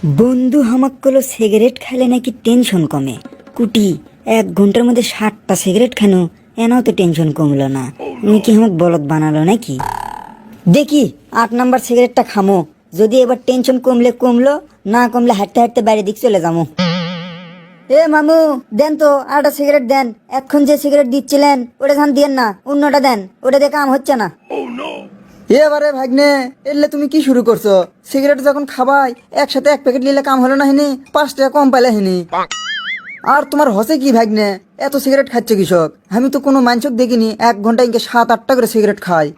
বন্ধু হামাক কলো সিগারেট খাইলে নাকি টেনশন কমে। কুটি 1 ঘন্টার মধ্যে 60টা সিগারেট খানো, এনাও তো টেনশন কমলো না। উনি কি হামাক বলদ বানালো নাকি? দেখি 8 নাম্বার সিগারেটটা খামো, যদি এবার টেনশন কমলে কমলো, না কমলে হাঁটতে হাঁটতে বাইরে দিক চলে যাবো। এ মামু দেন তো আরেকটা সিগারেট দেন। এখন যে সিগারেট দিচ্ছিলেন ওটা ধান দিয়েন না, অন্যটা দেন, ওটা দিয়ে কাম হচ্ছে না। এবারে ভাগ্নে এলে তুমি কি শুরু করছো? সিগারেট যখন খাবাই একসাথে 1 প্যাকেট নিলে কাম হলো না হিনি, 5 টাকা কম পাইলে হিনি। আর তোমার হসে কি ভাগ্নে, এত সিগারেট খাচ্ছে কৃষক? আমি তো কোনো মানুষক দেখিনি 1 ঘন্টা ইনকে 7-8টা করে সিগারেট খায়।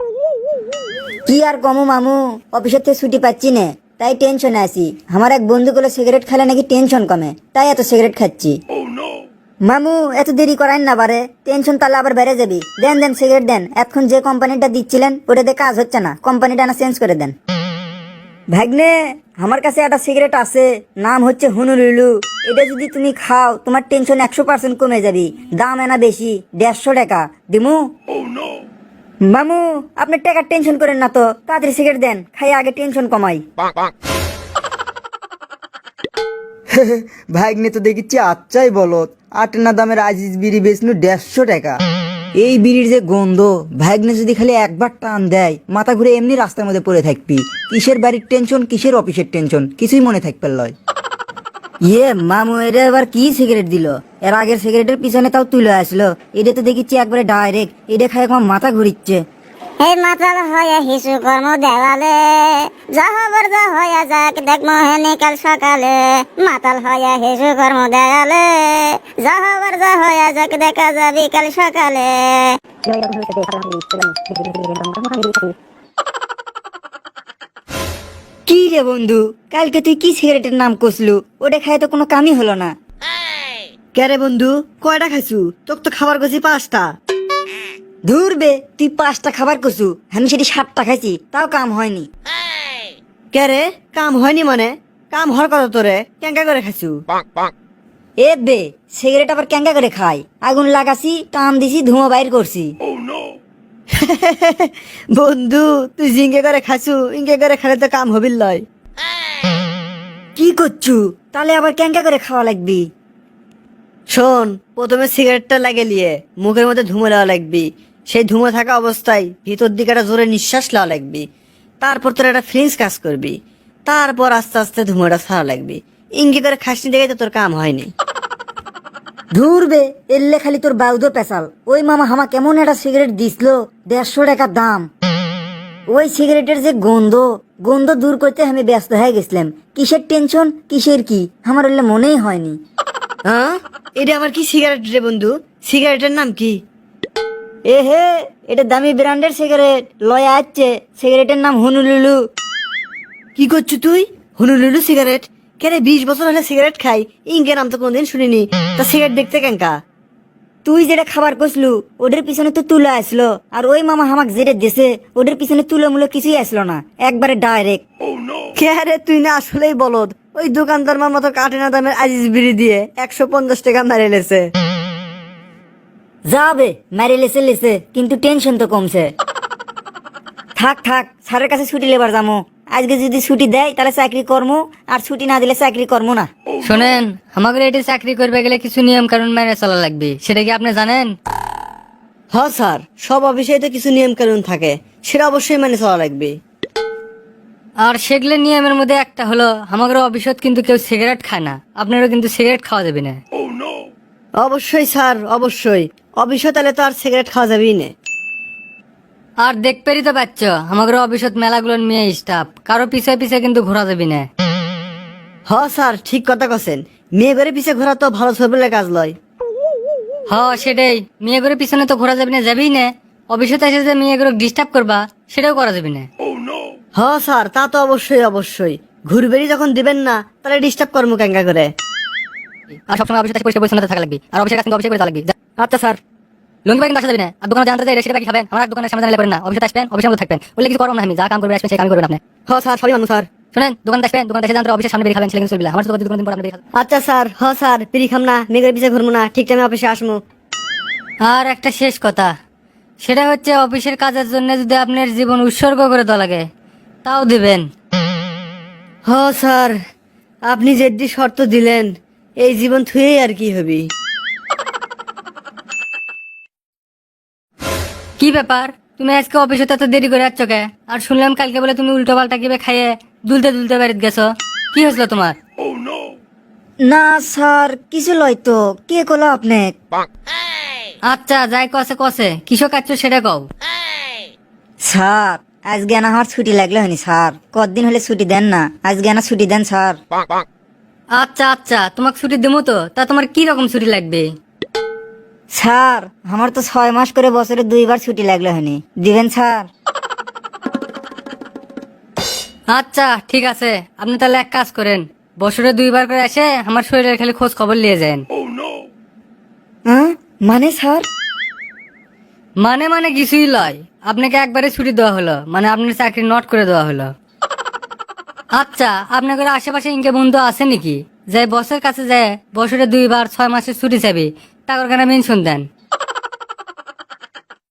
কি আর কমু মামু, অফিসের থেকে ছুটি পাচ্ছি না, তাই টেনশনে আছি। আমার এক বন্ধু গুলো সিগারেট খেলে নাকি টেনশন কমে, তাই এত সিগারেট খাচ্ছি। মামু এত দেরি করাইন না বারে, টেনশন তাহলে আবার বেড়ে যাবি। দেন দেন সিগারেট দেন। এখন যে কোম্পানিটা দিচ্ছিলেন ওটা দিয়ে কাজ হচ্ছে না, কোম্পানিটা না চেঞ্জ করে দেন। ভাগ্নে আমার কাছে একটা সিগারেট আছে, নাম হচ্ছে হুনুলুলু। এটা যদি তুমি খাও তোমার টেনশন 100% কমে যাবি। দাম এনা বেশি, 150 টাকা দিমু। মামু আপনি টাকার টেনশন করেন না তো, তাড়াতাড়ি সিগারেট দেন, খাই আগে টেনশন কমাই। ভাগ্নে তো দেখিচ্ছি আচ্ছাই বলত, 8 আনা দামের আজিজ বিড়ি বেচনু 150 টাকা। এই বিড়ির যে গন্ধ, ভাগ্নে যদি খালি একবার টান দেয় মাথা ঘুরে এমনি রাস্তার মধ্যে পড়ে থাকবি। কিসের বাড়ির টেনশন, কিসের অফিসের টেনশন, কিছুই মনে থাকবে লয়। ইয়ে মামু এটা এবার কি সিগারেট দিল? এর আগের সিগারেটের পিছনে তাও তুলে আসলো, এটা তো দেখিচ্ছি একবারে ডাইরেক্ট। এটা খাই আমার মাথা ঘুরিচ্ছে। এই মাতাল হয়ে হিসু কর্ম দেওয়ালে, যা হবার যা হয়ে যাক দেখমো হেনি কাল সকালে। মাতাল হয়ে হিসু কর্ম দেওয়ালে, যা হবার যা হয়ে যাক দেখা যাবি কাল সকালে। কি রে বন্ধু, কালকে তুই কি সিগারেটের নাম কষলু? ওটা খাই তো কোনো কামই হলো না। কে রে বন্ধু, কয়টা খাইছু? তোক তো খাবার গেছি 5টা। ধুর বে, তুই 5টা খাবার কষু, আমি সেটি 7টা খাইছি, তাও কাম হয়নি। কে রে, কাম হয়নি মানে? কাম হওয়ার কথা তোরে, কেঙ্কা করে খাইছু? এ বে, সিগারেট আবার ক্যাঙ্গা করে খাই? আগুন লাগাছি, টান দিছি, ধোঁয়া বাইর করছি। বন্ধু তুই জিঙ্গে করে খাইছু, ইঙ্গে করে খেলে তো কাম হবিল লয়। কি করছু? তাহলে আবার ক্যাঙ্গা করে খাওয়া লাগবি? শোন, প্রথমে সিগারেটটা লাগে লিয়ে মুখের মধ্যে ধুমো দেওয়া লাগবি। সেই ধুমো থাকা অবস্থায় ভিতর দিকে একটা জোরে নিঃশ্বাস নেওয়া লাগবি। তারপর তোর একটা ফ্রিজ কাজ করবি। তারপর আস্তে আস্তে ধুমোটা ছাড়া লাগবি। ইঙ্গি করে খাসনি দেখে তো তোর কাম হয়নি। ধুর বে, এলে খালি তোর বাউদো পেশাল। ওই মামা হামা কেমন একটা সিগারেট দিছিল, 150 টাকা দাম। ওই সিগারেটের যে গন্ধ, গন্ধ দূর করতে আমি ব্যস্ত হয়ে গেছিলাম। কিসের টেনশন, কিসের কি, আমার ওগুলো মনেই হয়নি। হ্যাঁ, এটা আবার কি সিগারেট রে বন্ধু? সিগারেটের নাম কি? এ হে, এটা দামি ব্র্যান্ডের সিগারেট লয়ে আসছে, সিগারেটের নাম হুনুলুলু। কি করছু তুই? Honolulu cigarette? কেন 20 বছর হলে সিগারেট খাই, ইঙ্গে নাম তো কোনদিন শুনিনি। তা সিগারেট দেখতে কেঙ্কা? তুই যেটা খাবার কষলু ওদের পিছনে তো তুলে আসলো, আর ওই মামা হামাক যেটা দেশে ওদের পিছনে তুলো মুলো কিছুই আসলো না, একবারে ডাইরেক্ট। কে রে, তুই না আসলেই বলদ। ওই দোকানদার মার মতো কাটে না দামের আজিজ বিড়ি দিয়ে 150 টাকা মেরে লেছে। যাবে মেরে লেসে লেসে, কিন্তু টেনশন তো কমছে। থাক থাক, স্যারের কাছে ছুটি লেবার যাবো। আজকে যদি ছুটি দেয় তাহলে চাকরি কর্ম, আর ছুটি না দিলে চাকরি কর্ম না। শোনেন, আমাকে এটি চাকরি করবে গেলে কিছু নিয়ম কানুন মেনে চলা লাগবে, সেটা কি আপনি জানেন? হ্যাঁ স্যার, সব অফিসে তো কিছু নিয়ম কানুন থাকে, সেটা অবশ্যই মেনে চলা লাগবে। আর সেগুলো নিয়মের মধ্যে একটা হলো, আমাদের অফিসত কিন্তু কেউ সিগারেট খায় না, আপনারও কিন্তু সিগারেট খাওয়া যাবে না। অবশ্যই স্যার, অবশ্যই। অফিসে তাহলে তো আর সিগারেট খাওয়া যাবেই না। আর দেখতেই তো পাচ্ছ, আমাদের অফিসত মেলাগুলোর মেয়ে স্টাফ, কারো পিছে পিছে কিন্তু ঘোরা যাবে না। হ্যাঁ স্যার, ঠিক কথা কছেন। মেয়ে করে পিছে ঘোরা তো ভালো ছবির কাজ লয়। সেটাই, মেয়েগুলোর পিছনে তো ঘোরা যাবে না, যাবেই না। অফিসে এসে যে মেয়েগুলো ডিস্টার্ব করবা, সেটাও করা যাবে না। হ্যাঁ স্যার, তা তো অবশ্যই অবশ্যই। ঘুরবেড়ি যখন দিবেন না, তাহলে ডিস্টার্ব কর্ম কেঙ্কা করে। আর সবসময় অফিসে পরিষ্কার পরিচ্ছন্নতা থাকা লাগবে, আর অফিসের কাছে অফিসে করে লাগবে। আচ্ছা স্যার। লুঙ্গি পাইন আসা যাবে না, আর দোকানে জানতে চাই সেটা কি খাবেন, আমার দোকানের সামনে জানালে করেন না। অফিসে আসবেন, অফিসের মধ্যে থাকবেন, বলে কিছু করবো না, আমি যা কাম করবেন আসবেন সেই কাম করবেন আপনি। হ্যাঁ স্যার, সবই মানুষ স্যার। শুনেন, দোকানে আসবেন, দোকানে এসে জানতে অফিসের সামনে বেরিয়ে খাবেন, ছেলে চলবে না। আমার তো দোকান দিন পর আপনি বেরিয়ে খাবেন। আচ্ছা স্যার, হ্যাঁ স্যার, পিড়ি খাম না, মেয়েদের পিছে ঘুরবো না, ঠিক টাইমে অফিসে আসবো। আর একটা শেষ কথা, সেটা হচ্ছে অফিসের কাজের জন্য যদি আপনার জীবন উৎসর্গ করে দেওয়া লাগে, তাও দিবেন। হ্যাঁ স্যার, আপনি যেদি শর্ত দিলেন এই জীবন থুয়েই আর কি হবি। কি ব্যাপার, তুমি আজকে অফিসে এত দেরি করে যাচ্ছ কে? আর শুনলাম কালকে বলে তুমি উল্টো পাল্টা কিবে খাইয়ে দুলতে দুলতে বাড়িতে গেছো, কি হয়েছিল তোমার? না স্যার, কিছু লয় তো, কে কলো আপনি? আচ্ছা যাই কসে কসে কিসব কাচ্ছ সেটা কও। স্যার আজকে না আমার ছুটি লাগলো হয়নি স্যার, কতদিন হলে ছুটি দেন না, আজকে না ছুটি দেন স্যার। আচ্ছা আচ্ছা, তোমাকে ছুটি দেবো তো, তা তোমার কি রকম ছুটি লাগবে? স্যার আমার তো 6 মাস করে বছরে 2বার ছুটি লাগলো হয়নি, দিবেন স্যার? আচ্ছা ঠিক আছে, আপনি তাহলে এক কাজ করেন, বছরে 2বার করে এসে আমার শরীরের খালি খোঁজ খবর নিয়ে যান। হ্যাঁ মানে স্যার? মানে কিছুই লয়, আপনাকে একবারে ছুটি দেওয়া হলো, মানে আপনার চাকরি নট করে দেওয়া হলো। আচ্ছা আপনাদের আশেপাশে ইনকে বন্ধু আছে নাকি, যাই বসের কাছে যায় বছরে 2বার 6 মাসের ছুটি চাবি, তার কেন মেনশন দেন?